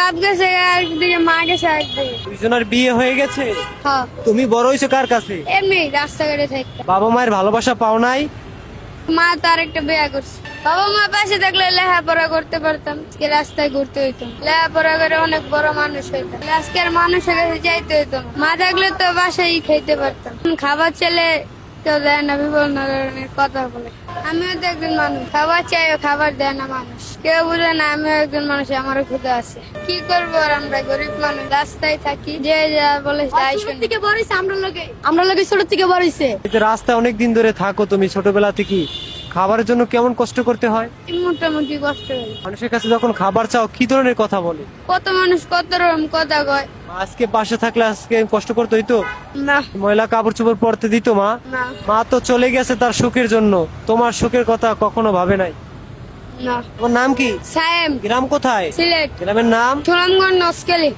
বাপ গেছে একদিকে, মা গেছে একদিকে। দুইজনের বিয়ে হয়ে গেছে? হ্যাঁ, তুমি বড় হইছো কার কাছে? এমনি রাস্তাঘাটে থাকতে। বাবা মায়ের ভালোবাসা পাও নাই? মা তো আরেকটা বিয়ে করছে। বাবা মা পাশে থাকলে লেখাপড়া করতে পারতাম, আজকে রাস্তায় ঘুরতে হইতো না। লেখাপড়া করে অনেক বড় মানুষ হইতাম, আজকে আর মানুষের কাছে যাইতে হইতো না। মা থাকলে তো বাসায় খাইতে পারতাম। খাবার চাইলে কেউ দেয় না, বিভিন্ন ধরনের কথা বলে। আমিও তো একজন মানুষ, খাবার চাই, খাবার দেয় না মানুষ। কেউ বুঝে না আমিও একজন মানুষ, আমারও ক্ষুধা আছে। কি করবো আর, আমরা গরিব মানুষ, রাস্তায় থাকি, যে যা বলে তাই শুনি। থেকে বড় হইছে আমরা লগে ছোট থেকে বড় হইছে। এই যে রাস্তায় অনেক দিন ধরে থাকো তুমি, ছোটবেলা থেকে খাবারের জন্য কেমন কষ্ট করতে হয়? মোটামুটি কষ্ট হয়। মানুষের কাছে যখন খাবার চাও কি ধরনের কথা বলে? কত মানুষ কত রকম কথা কয়। আজকে পাশে থাকলে আজকে কষ্ট করতে হইতো? না, ময়লা কাপড় চোপড় পরতে দিত মা? না, মা তো চলে গেছে তার সুখের জন্য, তোমার সুখের কথা কখনো ভাবে নাই। না। তোমার নাম কি? সায়েম, গ্রাম কোথায়? সিলেট, গ্রামের নাম? সুনামগঞ্জ, নস্কেলি।